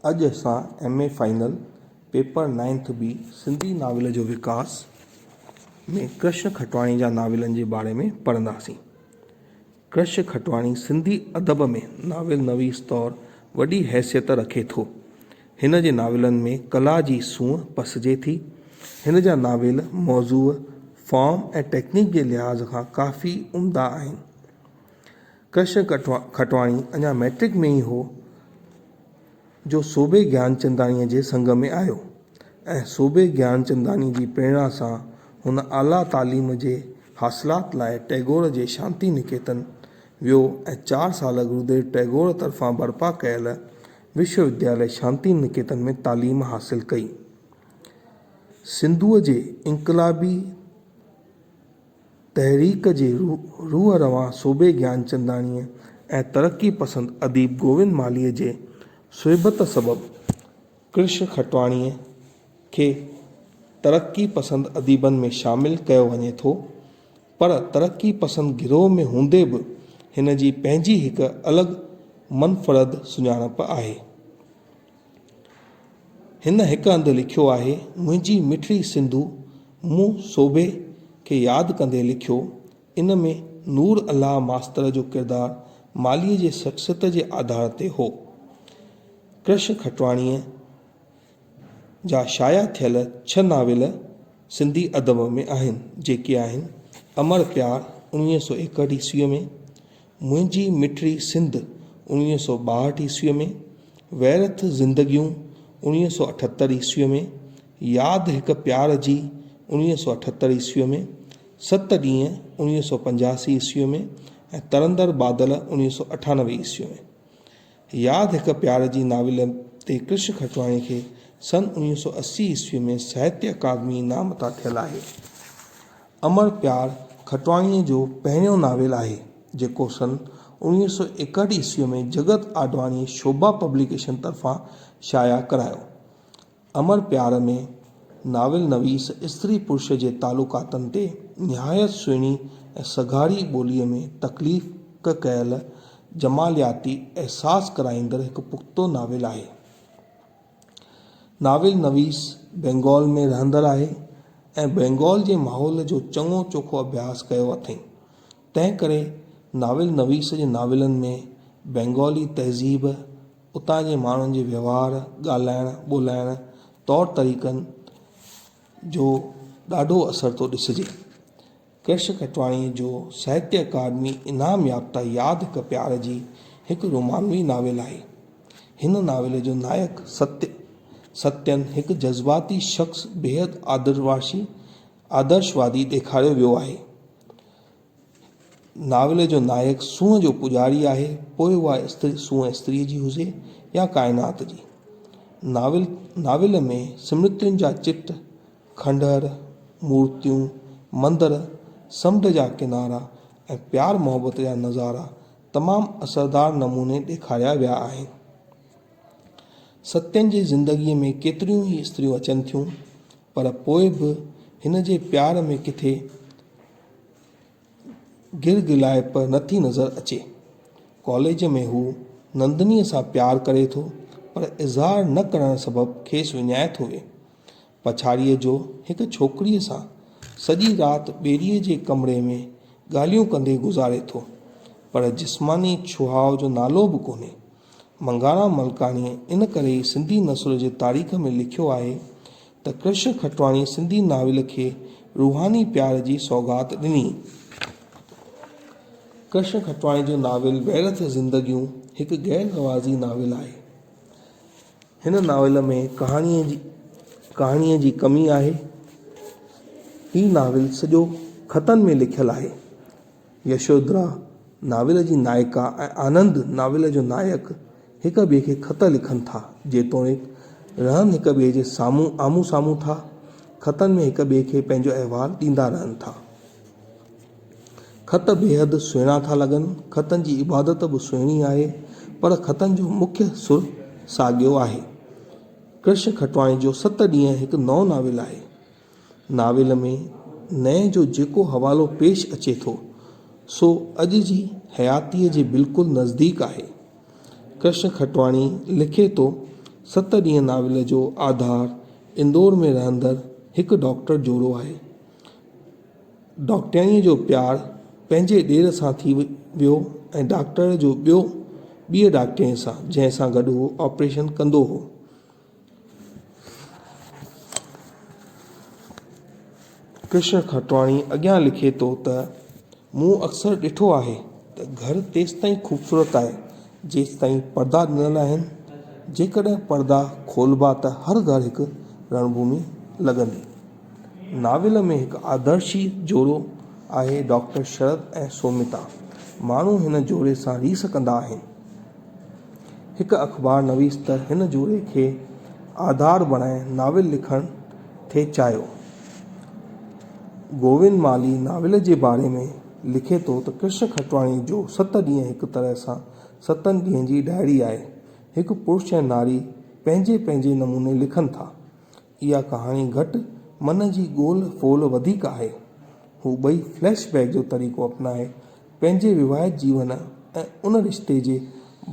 अॼु असां MA final paper 9th बी सिंधी नाविल जो विकास में कृष्ण खटवाणी जा नाविलनि जे बारे में पढ़ंदासीं। कृष्ण खटवाणी सिंधी अदब में नाविल नवीस तौरु वॾी हैसियत रखे थो। हिन जे नाविलनि में कला जी सूंहं पसिजे थी। हिन जा नाविल मौज़ूअ, फॉर्म ऐं टेक्निक जे लिहाज़ खां काफ़ी उम्दा आहिनि। कृष्ण खटवाणी अञा मैट्रिक में ई हो जो सोबे ज्ञानचंदानीअ जे संग में आयो ऐं सोबे ज्ञानचंदानी जी प्रेरणा सां हुन आला तालीम जे हासिलात लाइ टैगोर जे शांति निकेतन वियो ऐं 4 साल गुरुदेव टैगोर तरफ़ां बर्पा कयल विश्वविद्यालय शांति निकेतन में तालीम हासिल कई। सिंधुअ जे इनकलाबी तहरीक जे रूह रवां सोबे ज्ञानचंदानीअ ऐं तरक्की पसंद अदीब गोविंद मालीअ जे सोहबत सबबु कृष्ण खटवाणीअ खे तरक्की पसंद अदीबनि में शामिल कयो वञे थो, पर तरक्की पसंद गिरोह में हूंदे बि हिन जी पंहिंजी हिकु अलॻि मनफ़रद सुञाणप आहे। हिन हिकु हंधि लिखियो आहे, मुंहिंजी मिठड़ी सिंधु मूं सोबे खे यादि कंदे लिखियो। इन में नूर अल्लाह मास्तर जो किरदारु मालीअ जे शख़्सियत जे आधार ते हो। कृष्ण खटवाणीअ जा शाया थियल 6 नाविल सिंधी अदब में आहिनि, जेके आहिनि अमर प्यार 1961 ईस्वीअ में, मुंहिंजी मिठड़ी सिंध 1962 ईस्वीअ में, वैरथ ज़िंदगियूं 1978 ईस्वीअ में, यादि हिकु प्यार जी 1978 ईस्वीअ में, 7 ॾींहं 1985 ईस्वीअ में ऐं तरंदर बादल 1998 ईस्वीअ में। यादि हिकु प्यार जी नाविल ते कृष्ण खटवाणी खे सन 1980 ईस्वी में साहित्य अकादमी इनाम अता थियल आहे। अमर प्यार खटवाणीअ जो पहिरियों नाविल आहे जेको सन 1961 ईस्वी में जगत आडवाणी शोभा पब्लिकेशन तरफ़ां शाया करायो। अमर प्यार में नाविल नवीस स्त्री पुरुष जे तालुकातनि ते निहायत सुहिणी ऐं सघाड़ी ॿोलीअ में तकलीफ़ कयल जमालियाती एहसास कराईंदड़ हिकु पुख़्तो नाविल आहे। नाविल नवीस बंगाल में रहंदड़ आहे ऐं बंगाल जे माहौल जो चङो चोखो अभ्यास कयो अथई। तंहिं करे नाविल नवीस जे नाविलनि में बंगाली तहज़ीब, उतां जे माण्हुनि जे व्यवहार, ॻाल्हाइण ॿोलाइण, तौर तरीक़नि जो ॾाढो असर थो ॾिसिजे। कृष्ण खटवाणी जो साहित्य अकादमी इनाम याफ़्ता यादि हिकु प्यार जी हिकु रोमानवी नाविल आहे। हिन नाविल जो नायक सत्यन हिकु जज़्बाती शख़्स बेहद आदर्शवादी ॾेखारियो वियो आहे। नाविल जो नायक सूंहं जो पुॼारी आहे, पोइ उहा सूंहं स्त्रीअ जी हुजे या काइनात जी। नाविल में स्मृतियुनि जा चिट, खंडहर, मूर्तियूं, मंदर, समुंड जा किनारा ऐं प्यार मोहब्बत जा नज़ारा तमामु असरदार नमूने ॾेखारिया विया आहिनि। सत्यन जी ज़िंदगीअ में केतिरियूं ई स्त्रियूं अचनि थियूं, पर पोइ बि हिन जे प्यार में किथे गिरगिलाइप नथी नज़र अचे। कॉलेज में हू नंदनीअ सां प्यार करे थो, पर इज़हार न करण सबबु खेसि विञाए थो विए। पछाड़ीअ जो हिकु छोकिरीअ सां सॼी राति ॿेड़ीअ जे कमरे में ॻाल्हियूं कंदे गुज़ारे थो, पर जिस्मानी छुहाव जो नालो बि कोन्हे। मंगारा मलकाणीअ इन करे ई सिंधी नसुर जे तारीख़ में लिखियो आहे त कृष्ण खटवाणी सिंधी नाविल खे रूहानी प्यार जी सौगात ॾिनी। कृष्ण खटवाणी जो नाविल वैरथ ज़िंदगियूं हिकु गैर नवाज़ी नाविल आहे। हिन नाविल में कहाणीअ जी कमी आहे। हीउ नाविल सॼो ख़तनि में लिखियलु आहे। यशोधरा नाविल जी नायिका ऐं आनंद नाविल जो नायक हिक ॿिए खे ख़त लिखनि था, जेतोणीकि रहनि हिक ॿिए जे आम्हूं साम्हूं था। ख़तनि में हिक ॿिए खे पंहिंजो अहवालु ॾींदा रहनि था। ख़त बेहद सुहिणा था लॻनि। ख़तनि जी इबादत बि सुहिणी आहे, पर ख़तनि जो मुख्य सुर साॻियो आहे। कृष्ण खटवाणी जो 7 ॾींहं हिकु नओं नाविल आहे। नाविल में नए जो जेको हवालो पेश अचे थो, सो अॼु जी हयातीअ जे बिल्कुलु नज़दीक आहे। कृष्ण खटवाणी लिखे थो, 7 ॾींहं नाविल जो आधार इंदौर में रहंदड़ हिकु डॉक्टर जोड़ो आहे। डॉक्टराणीअ जो प्यार पंहिंजे ॾेर सां थी वियो ऐं डॉक्टर जो ॿिए डॉक्टरे सां, जंहिं सां गॾु उहो ऑपरेशन कंदो हो। कृष्ण खटवाणी अॻियां लिखे थो त मूं अक्सर ॾिठो आहे त घर तेसिताईं ख़ूबसूरत आहे जेसिताईं पर्दा ॾिनल आहिनि। जेकॾहिं पर्दा खोलबा त हर घर हिकु रणभूमि लॻंदी। नाविल में हिकु आदर्शी जोड़ो आहे, डॉक्टर शरद ऐं सोमिता। माण्हू हिन जोड़े सां रीस कंदा आहिनि। हिकु अख़बार नवीस त हिन जोड़े खे आधार बणाए नाविल लिखण थे चाहियो। गोविंद माली नाविल जे बारे में लिखे थो त कृष्ण खटवाणी जो 7 ॾींहं हिकु तरह सां 7 ॾींहंनि जी डायरी आहे। हिकु पुरुष ऐं नारी पंहिंजे पंहिंजे नमूने लिखनि था। इहा कहाणी घटि मन जी ॻोल्ह फ़ोल वधीक आहे। हू ॿई फ्लैशबैक जो तरीक़ो अपनाए पंहिंजे विवाहित जीवन ऐं उन रिश्ते जे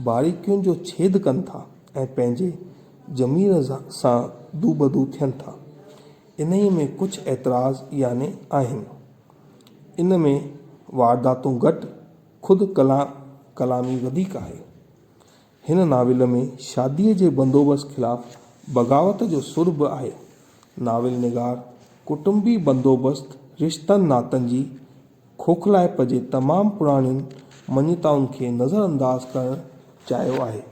बारीकियुनि जो छेद कनि था ऐं पंहिंजे ज़मीर सां दूबदू थियनि था। इन्हीअ में कुझु एतिराज़ याने आहिनि। इन में वारदातूं घटि, खुदि कलामी वधीक आहे। हिन नाविल में शादीअ जे बंदोबस्त ख़िलाफ़ बग़ावत जो सुर बि आहे। नाविल निगार कुटुंबी बंदोबस्त रिश्तनि नातनि जी खोखलाइप जे तमामु पुराणियुनि मञताउनि खे नज़रअंदाज करणु चाहियो आहे।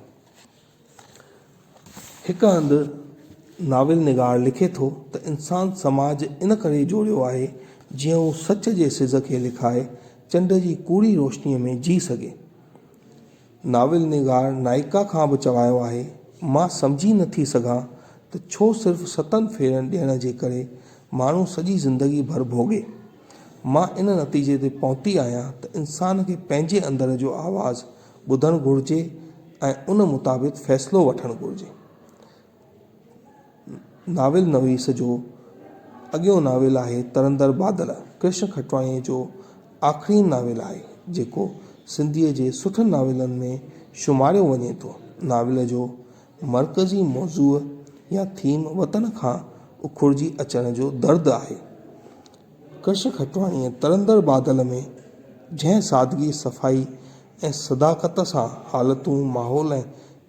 हिकु हंधि नाविल निगार लिखे थो त इंसान समाज इन करे जोड़ियो आहे जीअं हू सच जे सिज खे लिखाए चंड जी कूड़ी रोशनीअ में जी सघे। नाविल निगार नायिका खां बि चवायो आहे, मां सम्झी नथी सघां त छो सिर्फ़ु 7 फेरनि ॾियण जे करे माण्हू सॼी ज़िंदगी भर भोॻे। मां इन नतीजे ते पहुती आहियां त इंसान खे पंहिंजे अंदर जो आवाज़ ॿुधणु घुरिजे ऐं उन मुताबिक़ फ़ैसिलो वठणु घुरिजे। नाविल नवीस जो अॻियों नाविल आहे तरंदड़ बादल। कृष्ण खटवाणीअ जो आख़िरी नाविल आहे जेको सिंधीअ जे सुठनि नाविलनि में शुमारियो वञे थो। नाविल जो मरकज़ी मौज़ूअ या थीम वतन खां उखुड़जी अचण जो दर्द आहे। कृष्ण खटवाणीअ तरंदड़ बादल में जंहिं सादगी, सफ़ाई ऐं सदाकत सां हालतूं, माहौल ऐं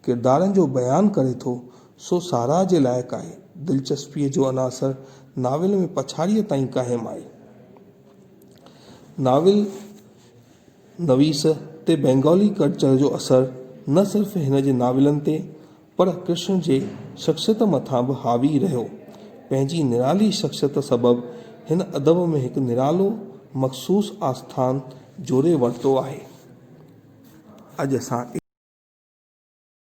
किरदारनि जो बयानु करे थो सो साराह जे लाइक़ु आहे। दिलचस्पीअ जो अनासर नाविल में पछाड़ीअ ताईं क़ाइमु आहे। नाविल नवीस ते बेंगाली कल्चर जो असर न सिर्फ़ हिन जे नाविलनि ते पर कृष्ण जे शख़्सियत मथां बि हावी रहियो। पंहिंजी निराली शख़्सियत सबबु हिन अदब में हिकु निरालो मख़सूस आस्थान जोड़े वरितो आहे। अॼु असां